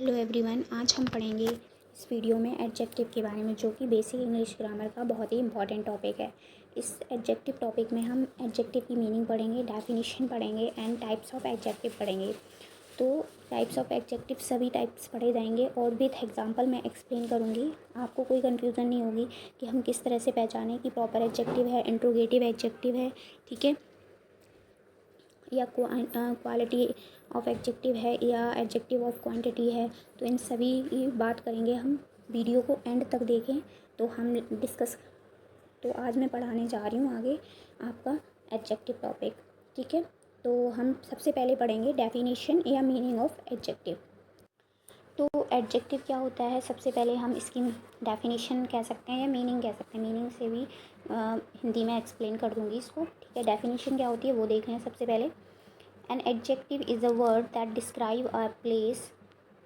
Hello everyone, आज हम पढ़ेंगे इस वीडियो में एडजेक्टिव के बारे में, जो कि बेसिक इंग्लिश ग्रामर का बहुत ही इंपॉर्टेंट टॉपिक है। इस एडजेक्टिव टॉपिक में हम एडजेक्टिव की मीनिंग पढ़ेंगे, डेफिनेशन पढ़ेंगे एंड टाइप्स ऑफ एडजेक्टिव पढ़ेंगे। तो टाइप्स ऑफ एडजेक्टिव सभी टाइप्स पढ़े जाएंगे और विथ एग्जांपल मैं एक्सप्लेन करूँगी। आपको कोई कन्फ्यूज़न नहीं होगी कि हम किस तरह से पहचानें कि प्रॉपर एडजेक्टिव है, इंट्रोगेटिव एडजेक्टिव है, ठीक है, या क्वालिटी ऑफ एडजेक्टिव है, या एडजेक्टिव ऑफ क्वांटिटी है। तो इन सभी की बात करेंगे हम। वीडियो को एंड तक देखें तो हम डिस्कस। तो आज मैं पढ़ाने जा रही हूँ आगे आपका एडजेक्टिव टॉपिक, ठीक है। तो हम सबसे पहले पढ़ेंगे डेफिनेशन या मीनिंग ऑफ एडजेक्टिव। तो एडजेक्टिव क्या होता है, सबसे पहले हम इसकी डेफिनेशन कह सकते हैं या मीनिंग कह सकते हैं। मीनिंग से भी हिंदी में एक्सप्लेन कर दूँगी इसको, ठीक है। डेफिनेशन क्या होती है वो देख लें सबसे पहले। An adjective is a word that describe a place,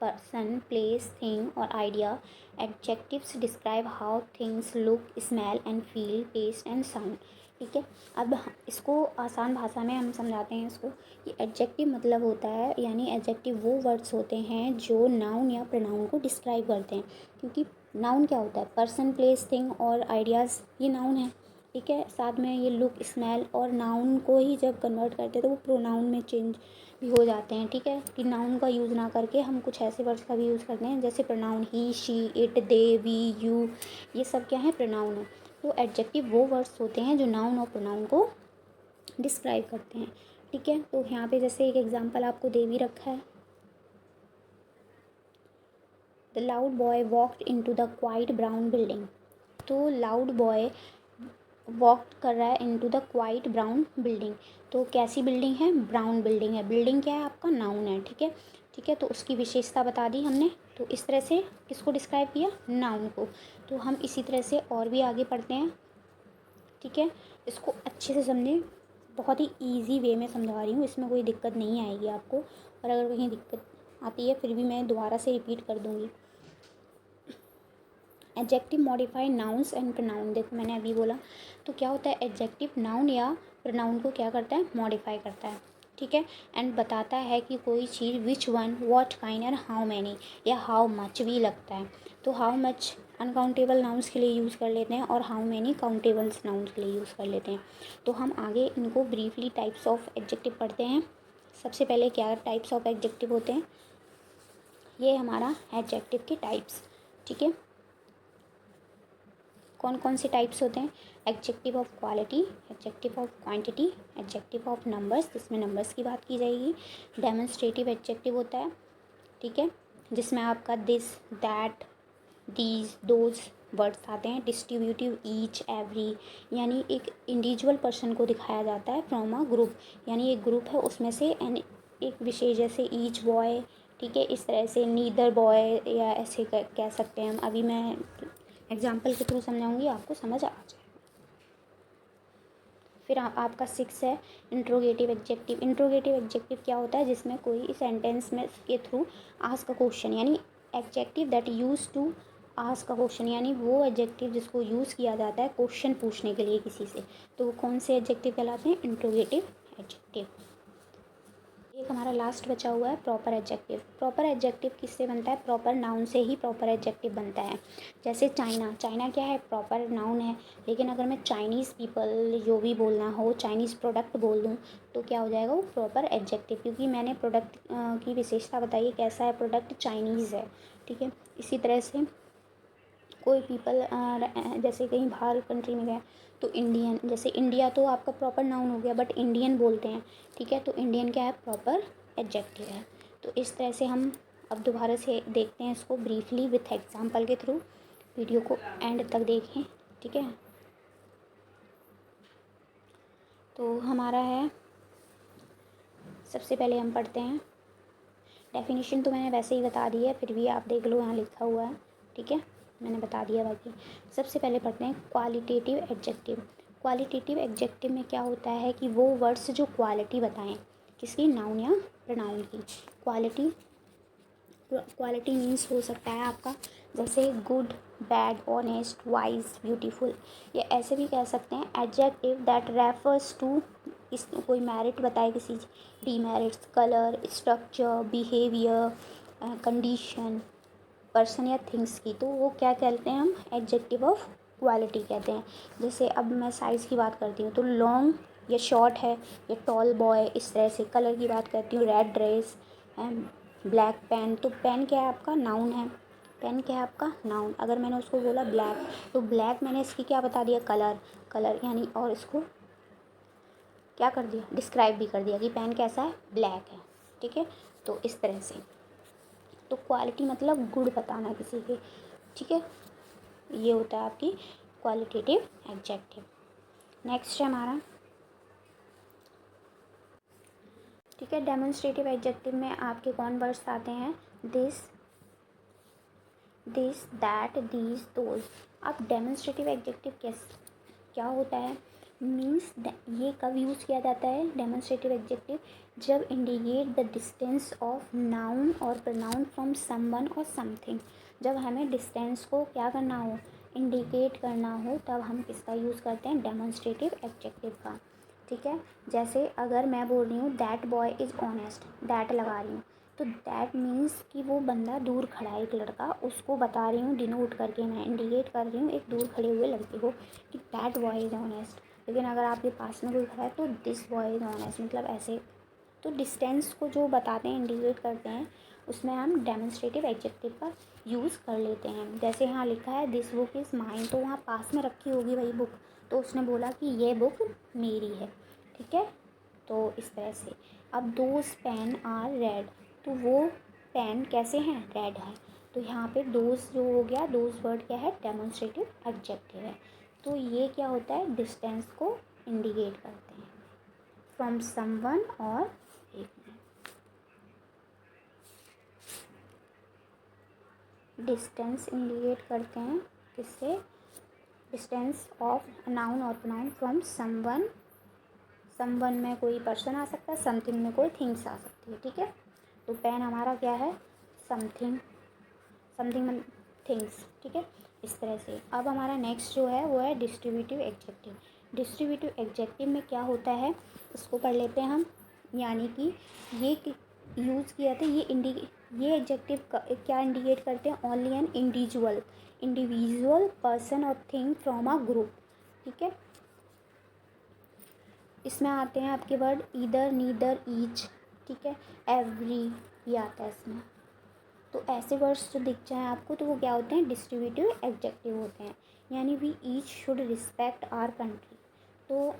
person, place, thing or idea. Adjectives describe how things look, smell and feel, taste and sound. ठीक है। अब इसको आसान भाषा में हम समझाते हैं इसको कि एडजेक्टिव मतलब होता है, यानी एडजेक्टिव वो वर्ड्स होते हैं जो नाउन या प्रोनाउन को डिस्क्राइब करते हैं। क्योंकि नाउन क्या होता है, पर्सन, प्लेस, थिंग और आइडियाज़, ये नाउन है, ठीक है। साथ में ये लुक, स्मेल और नाउन को ही जब कन्वर्ट करते हैं तो वो प्रोनाउन में चेंज भी हो जाते हैं, ठीक है। कि नाउन का यूज़ ना करके हम कुछ ऐसे वर्ड्स का भी यूज़ करते हैं जैसे pronoun he, she, it, they, we, you, ये सब क्या है, प्रोनाउन है। तो एडजेक्टिव वो वर्ड्स होते हैं जो नाउन और प्रोनाउन को डिस्क्राइब करते हैं, ठीक है। तो यहाँ पे जैसे एक एग्जाम्पल आपको दे भी रखा है। The loud boy walked into the quite brown building. तो लाउड बॉय वॉक कर रहा है into the quite brown building. तो कैसी बिल्डिंग है, ब्राउन बिल्डिंग है। बिल्डिंग क्या है, आपका नाउन है, ठीक है, ठीक है। तो उसकी विशेषता बता दी हमने। तो इस तरह से किसको डिस्क्राइब किया, नाउन को। तो हम इसी तरह से और भी आगे पढ़ते हैं, ठीक है। इसको अच्छे से समझें, बहुत ही ईजी वे में समझा रही हूँ, इसमें कोई दिक्कत नहीं आएगी आपको। और अगर कहीं दिक्कत आती है फिर भी मैं दोबारा से रिपीट कर दूँगी। Adjective modify nouns and pronoun. देखो मैंने अभी बोला, तो क्या होता है, एडजेक्टिव नाउन या प्रोनाउन को क्या करता है, मॉडिफाई करता है, ठीक है। एंड बताता है कि कोई चीज़ which one, what kind and how many या हाउ मच भी लगता है। तो हाउ मच अनकाउंटेबल नाउन्स के लिए यूज़ कर लेते हैं और हाउ मैनी काउंटेबल्स नाउन्स के लिए यूज़ कर लेते हैं। तो हम आगे इनको ब्रीफली टाइप्स ऑफ एडजेक्टिव पढ़ते हैं। सबसे पहले क्या टाइप्स ऑफ एडजेक्टिव होते हैं, ये हमारा एडजेक्टिव के टाइप्स, ठीक है। कौन कौन से टाइप्स होते हैं, adjective of quality, adjective of quantity, adjective of numbers, जिसमें नंबर्स की बात की जाएगी। डेमोन्स्ट्रेटिव एडजेक्टिव होता है, ठीक है, जिसमें आपका this, that, these, those words आते हैं। डिस्ट्रीब्यूटिव, ईच, एवरी, यानी एक इंडिविजुअल पर्सन को दिखाया जाता है फ्रॉम अ ग्रुप, यानी एक ग्रुप है उसमें से एंड एक विशेष, जैसे ईच बॉय, ठीक है। इस तरह से नीदर बॉय, या ऐसे कह सकते हैं हम। अभी मैं एग्जाम्पल के थ्रू समझाऊंगी, आपको समझ आ जाए। फिर आपका 6 है इंट्रोगेटिव एडजेक्टिव। इंट्रोगेटिव एडजेक्टिव क्या होता है, जिसमें कोई सेंटेंस में के थ्रू आस्क अ क्वेश्चन, यानी adjective that use to ask a question, यानी वो एडजेक्टिव जिसको यूज़ किया जाता है क्वेश्चन पूछने के लिए किसी से। तो वो कौन से एडजेक्टिव कहलाते हैं, इंट्रोगेटिव एडजेक्टिव। एक हमारा लास्ट बचा हुआ है प्रॉपर एडजेक्टिव। प्रॉपर एडजेक्टिव किससे बनता है, प्रॉपर नाउन से ही प्रॉपर एडजेक्टिव बनता है। जैसे चाइना, चाइना क्या है, प्रॉपर नाउन है। लेकिन अगर मैं चाइनीज़ पीपल जो भी बोलना हो, चाइनीज़ प्रोडक्ट बोल दूँ तो क्या हो जाएगा, वो प्रॉपर एडजेक्टिव, क्योंकि मैंने प्रोडक्ट की विशेषता बताई है, कैसा है प्रोडक्ट, चाइनीज़ है, ठीक है। इसी तरह से कोई पीपल जैसे कहीं बाहर कंट्री में गए तो इंडियन, जैसे इंडिया तो आपका प्रॉपर नाउन हो गया, बट इंडियन बोलते हैं, ठीक है। तो इंडियन क्या है, प्रॉपर एडजेक्टिव है। तो इस तरह से हम अब दोबारा से देखते हैं इसको ब्रीफली विथ एग्जांपल के थ्रू। वीडियो को एंड तक देखें, ठीक है। तो हमारा है, सबसे पहले हम पढ़ते हैं डेफिनेशन। तो मैंने वैसे ही बता दी है, फिर भी आप देख लो, यहाँ लिखा हुआ है, ठीक है, मैंने बता दिया बाकी। सबसे पहले पढ़ते हैं क्वालिटेटिव एडजेक्टिव। क्वालिटेटिव एडजेक्टिव में क्या होता है कि वो वर्ड्स जो क्वालिटी बताएं, किसकी, नाउन या प्रोनाउन की। क्वालिटी, क्वालिटी मीन्स हो सकता है आपका जैसे good, bad, honest, wise, beautiful, या ऐसे भी कह सकते हैं एडजेक्टिव दैट रेफर्स टू, कोई मेरिट बताए किसी, demerits, colour, structure, behaviour, condition, person या थिंग्स की, तो वो क्या कहते हैं हम एडजेक्टिव ऑफ क्वालिटी कहते हैं। जैसे अब मैं साइज़ की बात करती हूँ तो लॉन्ग या शॉर्ट है, या टॉल बॉय, इस तरह से। कलर की बात करती हूँ, रेड ड्रेस, ब्लैक पेन, तो पेन क्या है आपका, नाउन है। पेन क्या है आपका, नाउन। अगर मैंने उसको बोला ब्लैक, तो ब्लैक मैंने इसकी क्या बता दिया, कलर। कलर यानी, और इसको क्या कर दिया, डिस्क्राइब भी कर दिया कि पेन कैसा है, ब्लैक है। ठीक है, तो इस तरह से। तो क्वालिटी मतलब गुण बताना किसी के। ठीक है, ये होता है आपकी क्वालिटेटिव एडजेक्टिव। नेक्स्ट है हमारा, ठीक है, डेमोन्स्ट्रेटिव एडजेक्टिव में आपके कौन वर्ड्स आते हैं, दिस, दैट, दीज, दोज। अब डेमोन्स्ट्रेटिव एडजेक्टिव क्या होता है, मीन्स ये कब यूज़ किया जाता है डेमोन्स्ट्रेटिव एडजेक्टिव, जब indicate the distance of noun और प्रोनाउन फ्रॉम समवन और समथिंग। जब हमें डिस्टेंस को क्या करना हो, इंडिकेट करना हो, तब हम किसका यूज़ करते हैं, डेमोन्स्ट्रेटिव एडजेक्टिव का। ठीक है, जैसे अगर मैं बोल रही हूँ that boy is honest, that लगा रही हूँ, तो दैट मीन्स कि वो बंदा दूर खड़ा है, एक लड़का, उसको बता रही हूँ, डिनोट करके मैं इंडिकेट कर रही हूँ एक दूर खड़े हुए लड़के को कि दैट बॉय इज़ ऑनेस्ट। लेकिन अगर आपके पास में कोई खड़ा है तो दिस बॉय इज़ ऑनेस्ट, मतलब ऐसे। तो डिस्टेंस को जो बताते हैं, इंडिकेट करते हैं, उसमें हम डेमोन्स्ट्रेटिव एडजेक्टिव का यूज़ कर लेते हैं। जैसे यहाँ लिखा है दिस बुक इज़ माइन, तो वहाँ पास में रखी होगी वही बुक, तो उसने बोला कि ये बुक मेरी है। ठीक है, तो इस तरह से। अब दोज पेन आर रेड, तो वो पेन कैसे हैं, रेड है। तो यहाँ पे दोज जो हो गया, दोज वर्ड क्या है, डेमोन्स्ट्रेटिव एडजेक्टिव है। तो ये क्या होता है, डिस्टेंस को इंडिकेट करते हैं फ्रॉम समवन, और एक डिस्टेंस इंडिकेट करते हैं किससे, डिस्टेंस ऑफ नाउन और प्रोनाउन फ्रॉम समवन। समवन में कोई पर्सन आ सकता है, समथिंग में कोई थिंग्स आ सकती है। ठीक है, तो पेन हमारा क्या है, समथिंग, समथिंग थिंग्स। ठीक है, इस तरह से। अब हमारा नेक्स्ट जो है वो है डिस्ट्रीब्यूटिव एडजेक्टिव। डिस्ट्रीब्यूटिव एडजेक्टिव में क्या होता है, इसको पढ़ लेते हैं हम। यानी कि ये यूज़ किया था, ये एडजेक्टिव क्या इंडिकेट करते हैं, ओनली एन इंडिविजुअल पर्सन और थिंग फ्रॉम अ ग्रुप। ठीक है, इसमें आते हैं आपके वर्ड ईदर, नीदर, ईच। ठीक है, एवरी, ये आता है इसमें। तो ऐसे वर्ड्स जो दिख जाएँ आपको, तो वो क्या होते हैं, डिस्ट्रीब्यूटिव एडजेक्टिव होते हैं। यानी we each should respect our country, तो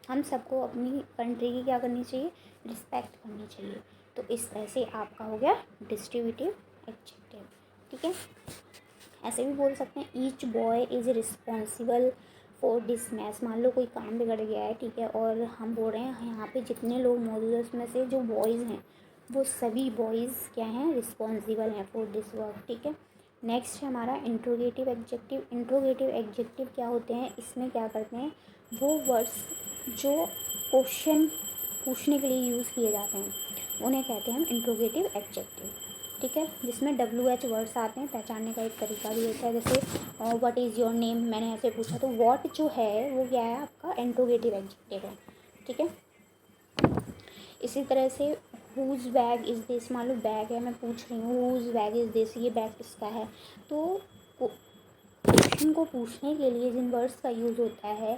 हम सबको अपनी कंट्री की क्या करनी चाहिए, रिस्पेक्ट करनी चाहिए। तो इस तरह से आपका हो गया डिस्ट्रीब्यूटिव एडजेक्टिव। ठीक है, ऐसे भी बोल सकते हैं each boy is responsible for this mess. मान लो कोई काम बिगड़ गया है, ठीक है, और हम बोल रहे हैं यहाँ पे जितने लोग मौजूद हैं उसमें से जो बॉयज़ हैं, वो सभी बॉयज़ क्या हैं, रिस्पॉन्सिबल हैं फॉर दिस वर्क। ठीक है, नेक्स्ट है हमारा इंट्रोगेटिव एडजेक्टिव। इंट्रोगेटिव एडजेक्टिव क्या होते हैं, इसमें क्या करते हैं, वो वर्ड्स जो क्वेश्चन पूछने के लिए यूज़ किए जाते हैं, उन्हें कहते हैं हम इंट्रोगेटिव एडजेक्टिव। ठीक है, जिसमें WH वर्ड्स आते हैं, पहचानने का एक तरीका भी होता है। जैसे व्हाट इज़ योर नेम, मैंने ऐसे पूछा, तो व्हाट जो है वो क्या है आपका, इंट्रोगेटिव एडजेक्टिव है। ठीक है, इसी तरह से हुज़ बैग इज़ दिस, मान लो बैग है, मैं पूछ रही हूँ हुज़ बैग इज़ दिस, ये बैग किसका है। तो क्वेश्चन को पूछने के लिए जिन वर्ड्स का यूज़ होता है,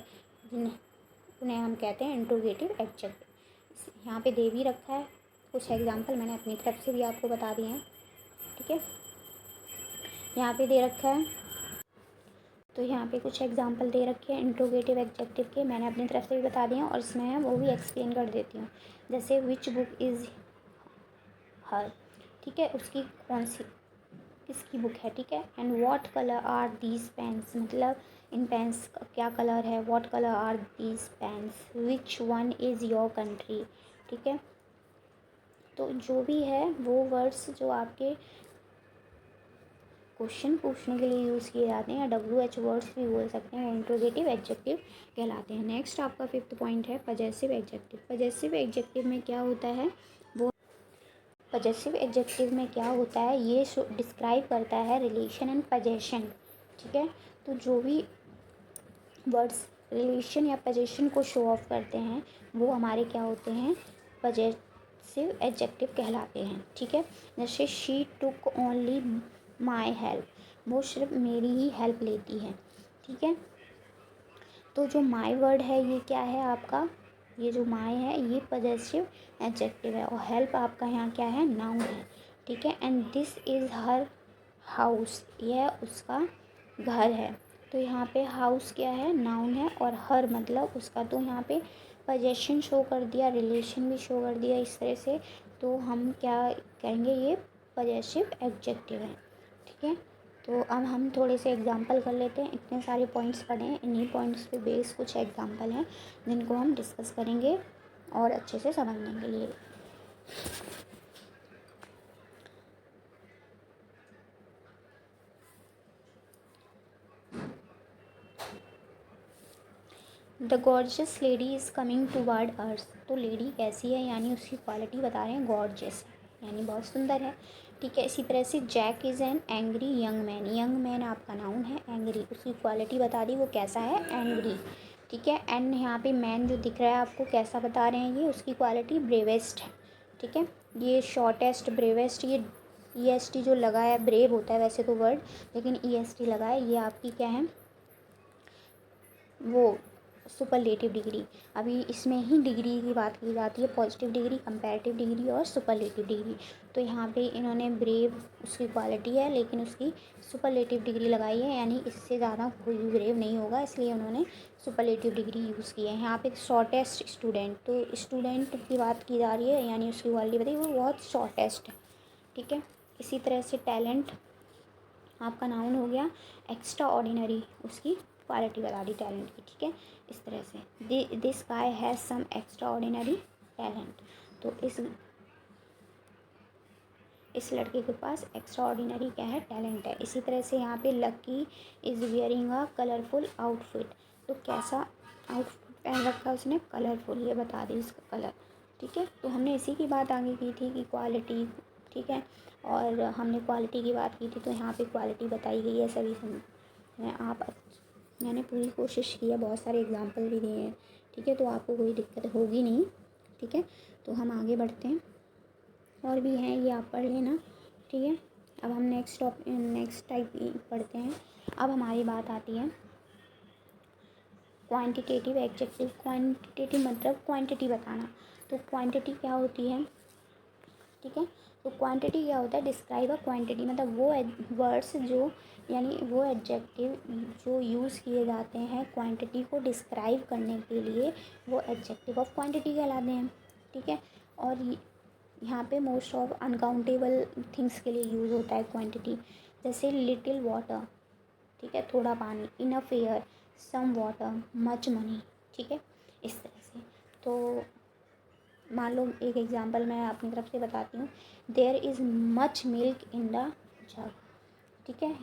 उन्हें हम कहते हैं इंट्रोगेटिव एडजेक्टिव। यहाँ पे दे भी रखा है कुछ एग्जाम्पल, मैंने अपनी तरफ से भी आपको बता दिए हैं। ठीक है, यहाँ पे दे रखा है, तो यहाँ पे कुछ एग्जांपल दे रखे हैं इंट्रोगेटिव एडजेक्टिव के, मैंने अपनी तरफ से भी बता दिए हैं, और इसमें है वो भी एक्सप्लेन कर देती हूँ। जैसे विच बुक इज़ हर, ठीक है, उसकी कौन सी, किसकी बुक है। ठीक है, and what colour are these pens, मतलब इन पेन्स का क्या कलर है, what colour are these pens, which one is your country. ठीक है, तो जो भी है वो वर्ड्स जो आपके क्वेश्चन पूछने के लिए यूज़ किए जाते हैं, या WH वर्ड्स भी बोल सकते हैं, वो इंट्रोगेटिव एडजेक्टिव कहलाते हैं। नेक्स्ट आपका 5th पॉइंट है पजेसिव एडजेक्टिव। पजेसिव एडजेक्टिव में क्या होता है, वो पजेसिव एडजेक्टिव में क्या होता है, ये डिस्क्राइब करता है रिलेशन एंड पजेशन। ठीक है, तो जो भी वर्ड्स रिलेशन या पजेशन को शो ऑफ करते हैं, वो हमारे क्या होते हैं, पजेसिव एडजेक्टिव कहलाते हैं, ठीक है। जैसे she took only my help, वो सिर्फ मेरी ही हेल्प लेती है, ठीक है। तो जो माई वर्ड है ये क्या है आपका, ये जो माई है ये पजेसिव एडजेक्टिव है, और हेल्प आपका यहाँ क्या है, नाउन है, ठीक है। And this is her house, यह उसका घर है। तो यहाँ पे हाउस क्या है, नाउन है, और हर मतलब उसका, तो यहाँ पे पजेशन शो कर दिया, रिलेशन भी शो कर दिया इस तरह से। तो हम क्या कहेंगे, ये पजेसिव एडजेक्टिव है, ठीक है। तो अब हम थोड़े से एग्जांपल कर लेते हैं। इतने सारे पॉइंट्स पढ़े हैं, इन्हीं पॉइंट्स पे बेस कुछ एग्जांपल हैं जिनको हम डिस्कस करेंगे और अच्छे से समझने के लिए। The gorgeous lady is coming toward us, तो लेडी कैसी है, यानी उसकी क्वालिटी बता रहे हैं, गॉर्जियस है यानी बहुत सुंदर है, ठीक है। इसी तरह से Jack is an angry young man, young man आपका नाउन है, एंग्री उसकी क्वालिटी बता दी, वो कैसा है, एंग्री, ठीक है। एंड यहाँ पे मैन जो दिख रहा है आपको कैसा बता रहे हैं, ये उसकी क्वालिटी ब्रेवेस्ट है, ठीक है। ये शॉर्टेस्ट, ब्रेवेस्ट, ये EST जो लगा है, ब्रेव होता है वैसे तो वर्ड, लेकिन EST लगा है, ये आपकी क्या है, वो सुपरलेटिव डिग्री। अभी इसमें ही डिग्री की बात की जाती है, पॉजिटिव डिग्री, कंपैरेटिव डिग्री और सुपरलेटिव डिग्री। तो यहाँ पे इन्होंने ब्रेव उसकी क्वालिटी है, लेकिन उसकी सुपरलेटिव डिग्री लगाई है, यानी इससे ज़्यादा कोई भी ब्रेव नहीं होगा, इसलिए उन्होंने सुपरलेटिव डिग्री यूज़ की है। यहाँ पे शॉर्टेस्ट स्टूडेंट, तो स्टूडेंट की बात की जा रही है, यानी उसकी क्वालिटी बताइए, वो बहुत शॉर्टेस्ट है, ठीक है। इसी तरह से टैलेंट आपका नाउन हो गया, एक्स्ट्रा ऑर्डिनरी उसकी क्वालिटी बता दी टैलेंट की, ठीक है। इस तरह से this guy has some extraordinary talent, तो इस लड़के के पास एक्स्ट्रा ऑर्डिनरी क्या है, टैलेंट है। इसी तरह से यहाँ पे lucky is wearing a colourful outfit, तो कैसा आउटफिट पहन रखा है उसने, कलरफुल, ये बता दी इसका कलर, ठीक है। तो हमने इसी की बात आगे की थी कि क्वालिटी, ठीक है, और हमने क्वालिटी की बात की थी, तो यहाँ पे क्वालिटी बताई गई है सभी मैंने पूरी कोशिश की है, बहुत सारे एग्जांपल भी दिए हैं, ठीक है। तो आपको कोई दिक्कत होगी नहीं, ठीक है। तो हम आगे बढ़ते हैं, और भी हैं ये आप पढ़ लेना, ठीक है। अब हम नेक्स्ट टाइप पढ़ते हैं। अब हमारी बात आती है क्वांटिटेटिव एडजेक्टिव। क्वांटिटेटिव मतलब क्वांटिटी बताना, तो क्वांटिटी क्या होती है, ठीक है। तो क्वांटिटी क्या होता है, डिस्क्राइब अ क्वांटिटी, मतलब वो वर्ड्स जो, यानी वो एडजेक्टिव जो यूज़ किए जाते हैं क्वांटिटी को डिस्क्राइब करने के लिए, वो एडजेक्टिव ऑफ क्वांटिटी कहलाते हैं, ठीक है। और यहाँ पे मोस्ट ऑफ अनकाउंटेबल थिंग्स के लिए यूज़ होता है क्वांटिटी, जैसे लिटिल वाटर, ठीक है, थोड़ा पानी, enough air, some water, much money, ठीक है, इस तरह से। तो मान लो एक एग्जांपल मैं अपनी तरफ से बताती हूँ, there is much milk in the jug, ठीक है।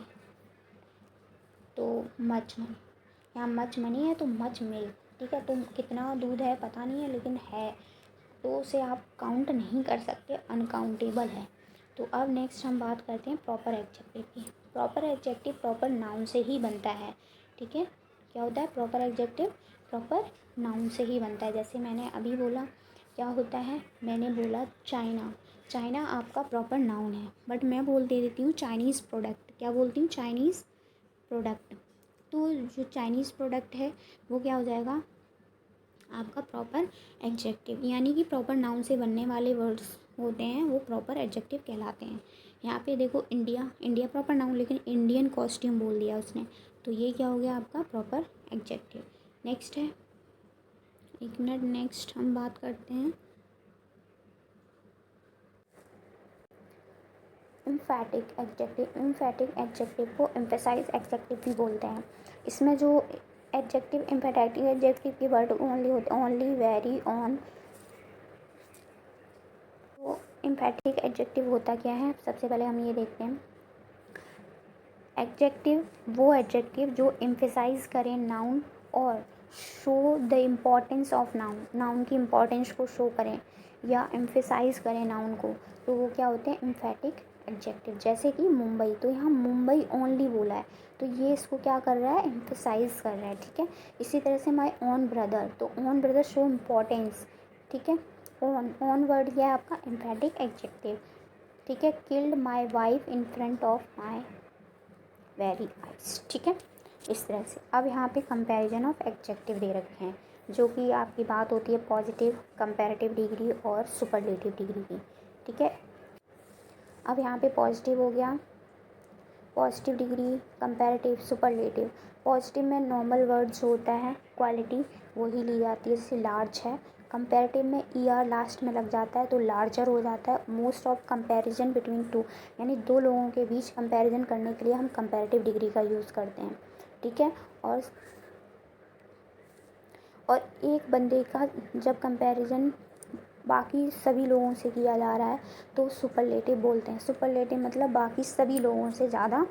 तो मच मनी, यहाँ मच मनी है तो मच मिल्क, ठीक है। तो कितना दूध है पता नहीं है, लेकिन है, तो उसे आप काउंट नहीं कर सकते, अनकाउंटेबल है। तो अब नेक्स्ट हम बात करते हैं प्रॉपर एडजेक्टिव की। प्रॉपर एडजेक्टिव प्रॉपर नाउन से ही बनता है, ठीक है। क्या होता है प्रॉपर एडजेक्टिव, प्रॉपर नाउन से ही बनता है। जैसे मैंने अभी बोला क्या होता है, मैंने बोला चाइना, चाइना आपका प्रॉपर नाउन है, बट मैं बोल दे देती हूँ चाइनीज़ प्रोडक्ट, क्या बोलती हूँ, चाइनीज़ प्रोडक्ट। तो जो चाइनीज़ प्रोडक्ट है वो क्या हो जाएगा आपका प्रॉपर एडजेक्टिव, यानी कि प्रॉपर नाउन से बनने वाले वर्ड्स होते हैं वो प्रॉपर एडजेक्टिव कहलाते हैं। यहाँ पे देखो इंडिया, इंडिया प्रॉपर नाउन, लेकिन इंडियन कॉस्ट्यूम बोल दिया उसने, तो ये क्या हो गया आपका प्रॉपर एडजेक्टिव। नेक्स्ट है, एक मिनट, नेक्स्ट हम बात करते हैं एम्फैटिक एडजेक्टिव। एम्फैटिक एडजेक्टिव को एम्फेसाइज एडजेक्टिव भी बोलते हैं। इसमें जो एडजेक्टिव एम्फैटिक एडजेक्टिव की वर्ड ओनली होते, ओनली, वेरी, ऑन। तो एम्फैटिक एडजेक्टिव होता क्या है, सबसे पहले हम ये देखते हैं। एडजेक्टिव वो एडजेक्टिव जो एम्फेसाइज करें नाउन और show the importance of noun, noun की इम्पोर्टेंस को शो करें या एम्फेसाइज करें नाउन को, तो वो क्या होते हैं एम्फैटिक एडजेक्टिव। जैसे कि मुंबई, तो यहाँ मुंबई ओनली बोला है, तो ये इसको क्या कर रहा है, एम्फेसाइज कर रहा है, ठीक है। इसी तरह से माई ओन ब्रदर, तो ओन ब्रदर शो इम्पोर्टेंस, ठीक है, ऑन वर्ड क्या है आपका, एम्फेटिक एडजेक्टिव, ठीक है। Killed my wife in front of my very eyes, ठीक है, इस तरह से। अब यहाँ पे कंपैरिजन ऑफ एडजेक्टिव दे रखे हैं, जो कि आपकी बात होती है पॉजिटिव, कंपैरेटिव डिग्री और सुपरलेटिव डिग्री की, ठीक है। अब यहाँ पे पॉजिटिव हो गया, positive degree, comparative, superlative. Positive में नॉर्मल वर्ड जो होता है क्वालिटी वही ली जाती है, जैसे लार्ज है। कंपैरेटिव में ER लास्ट में लग जाता है तो लार्जर हो जाता है। Most of comparison between two, यानी दो लोगों के बीच कंपैरिजन करने के लिए हम कंपैरेटिव डिग्री का यूज़ करते हैं, ठीक है। और एक बंदे का जब कंपैरिजन बाकी सभी लोगों से किया जा रहा है तो सुपरलेटिव बोलते हैं। सुपरलेटिव मतलब बाकी सभी लोगों से ज़्यादा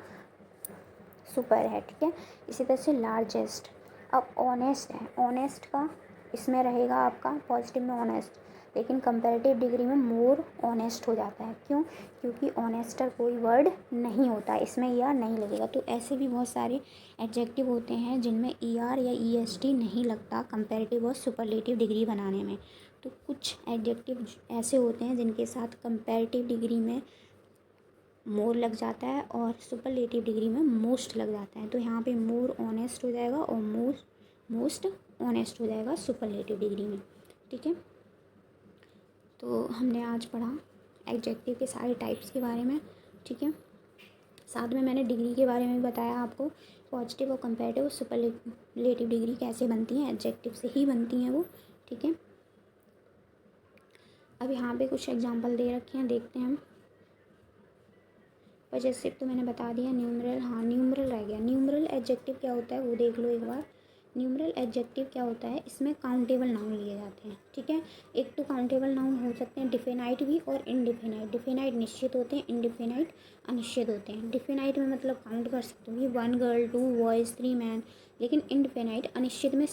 सुपर है, ठीक है। इसी तरह से लार्जेस्ट। अब ऑनेस्ट है, ऑनेस्ट का इसमें रहेगा आपका पॉजिटिव में ऑनेस्ट, लेकिन कंपैरेटिव डिग्री में मोर ऑनेस्ट हो जाता है। क्यों? क्योंकि ऑनेस्टर कोई वर्ड नहीं होता, इसमें ER नहीं लगेगा। तो ऐसे भी बहुत सारे एडजेक्टिव होते हैं जिनमें ER या EST नहीं लगता कंपैरेटिव और सुपरलेटिव डिग्री बनाने में। तो कुछ एडजेक्टिव ऐसे होते हैं जिनके साथ कंपैरेटिव डिग्री में मोर लग जाता है और सुपरलेटिव डिग्री में मोस्ट लग जाता है। तो यहाँ पे मोर ऑनेस्ट हो जाएगा और मोस्ट ऑनेस्ट हो जाएगा सुपरलेटिव डिग्री में, ठीक है। तो हमने आज पढ़ा एडजेक्टिव के सारे टाइप्स के बारे में, ठीक है। साथ में मैंने डिग्री के बारे में भी बताया आपको, पॉजिटिव और कंपैरेटिव और सुपरलेटिव डिग्री कैसे बनती हैं, एडजेक्टिव से ही बनती हैं वो, ठीक है। अब यहाँ पे कुछ एग्जांपल दे रखे हैं, देखते हैं हम। पॉजेसिव तो मैंने बता दिया। न्यूमरल, हाँ न्यूमरल रह गया। न्यूमरल एडजेक्टिव क्या होता है वो देख लो एक बार। न्यूमरल एडजेक्टिव क्या होता है, इसमें काउंटेबल नाउन लिए जाते हैं, ठीक है। एक तो काउंटेबल नाउन हो सकते हैं डिफिनाइट भी और इनडिफिनाइट। डिफिनाइट निश्चित होते हैं, इनडिफिनाइट अनिश्चित होते हैं। डिफिनाइट में मतलब काउंट कर सकते हो, 1 गर्ल 2 बॉयज़ 3 मैन। लेकिन इनडिफिनाइट अनिश्चित में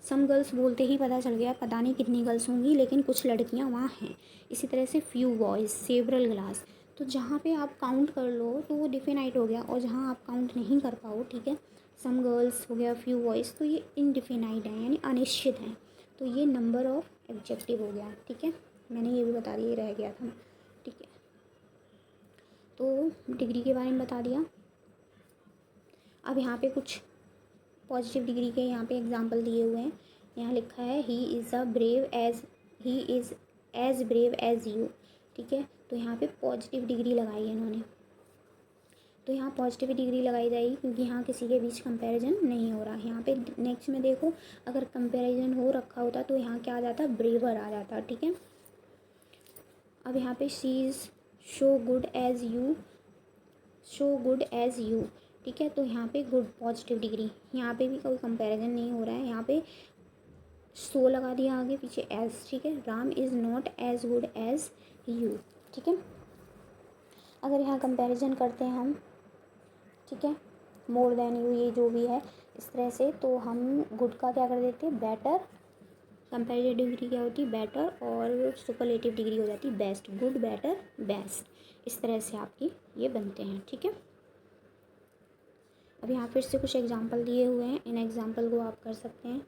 सम गर्ल्स बोलते ही पता चल गया पता नहीं कितनी गर्ल्स होंगी, लेकिन कुछ लड़कियां वहाँ हैं। इसी तरह से फ्यू बॉयज़, सेवरल ग्लास। तो जहाँ पे आप काउंट कर लो तो वो डिफिनाइट हो गया, और जहाँ आप काउंट नहीं कर पाओ, ठीक है, सम गर्ल्स हो गया, फ्यू बॉयज़, तो ये इनडिफिनाइट है यानी अनिश्चित है। तो ये नंबर ऑफ एडजेक्टिव हो गया, ठीक है। मैंने ये भी बता दिया, ये रह गया था, ठीक है। तो डिग्री के बारे में बता दिया। अब यहाँ पे कुछ पॉजिटिव डिग्री के यहाँ पे एग्जांपल दिए हुए हैं। यहाँ लिखा है he is as brave as you, ठीक है। तो यहाँ पे पॉजिटिव डिग्री लगाई है इन्होंने, तो यहाँ पॉजिटिव डिग्री लगाई जाएगी क्योंकि यहाँ किसी के बीच कंपैरिजन नहीं हो रहा। यहाँ पे नेक्स्ट में देखो, अगर कंपैरिजन हो रखा होता तो यहाँ क्या आ जाता, ब्रेवर आ जाता, ठीक है। अब यहाँ पे she is so good as you, ठीक है। तो यहाँ पे गुड पॉजिटिव डिग्री, यहाँ पे भी कोई कंपैरिजन नहीं हो रहा है, यहाँ पे सो लगा दिया आगे पीछे एज, ठीक है। Ram is not as good as you, ठीक है। अगर यहाँ कंपैरिजन करते हैं हम, ठीक है, मोर देन यू, ये जो भी है इस तरह से, तो हम गुड का क्या कर देते हैं, बेटर। कंपैरेटिव डिग्री क्या होती है, बेटर, और सुपरलेटिव डिग्री हो जाती है बेस्ट। गुड, बेटर, बेस्ट, इस तरह से आपकी ये बनते हैं, ठीक है। अब यहाँ फिर से कुछ एग्जांपल दिए हुए हैं, इन एग्जांपल को आप कर सकते हैं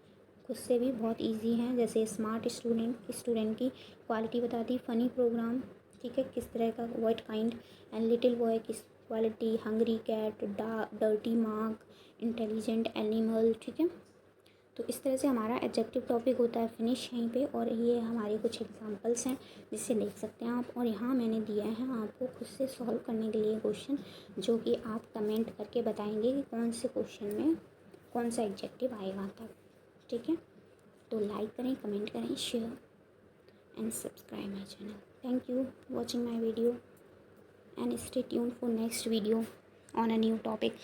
खुद से भी, बहुत इजी हैं। जैसे स्मार्ट स्टूडेंट की क्वालिटी बताती, फ़नी प्रोग्राम, ठीक है, किस तरह का, what kind, and little boy किस quality, hungry cat, dirty mark, intelligent animal, ठीक है। तो इस तरह से हमारा एडजेक्टिव टॉपिक होता है फिनिश यहीं पे। और ये हमारे कुछ एग्जांपल्स हैं जिससे देख सकते हैं आप। और यहाँ मैंने दिया है आपको खुद से सॉल्व करने के लिए क्वेश्चन, जो कि आप कमेंट करके बताएंगे कि कौन से क्वेश्चन में कौन सा एडजेक्टिव आएगा तब, ठीक है। तो लाइक करें, कमेंट करें, share and subscribe my channel. Thank you watching my video and stay tuned for next video on a new topic.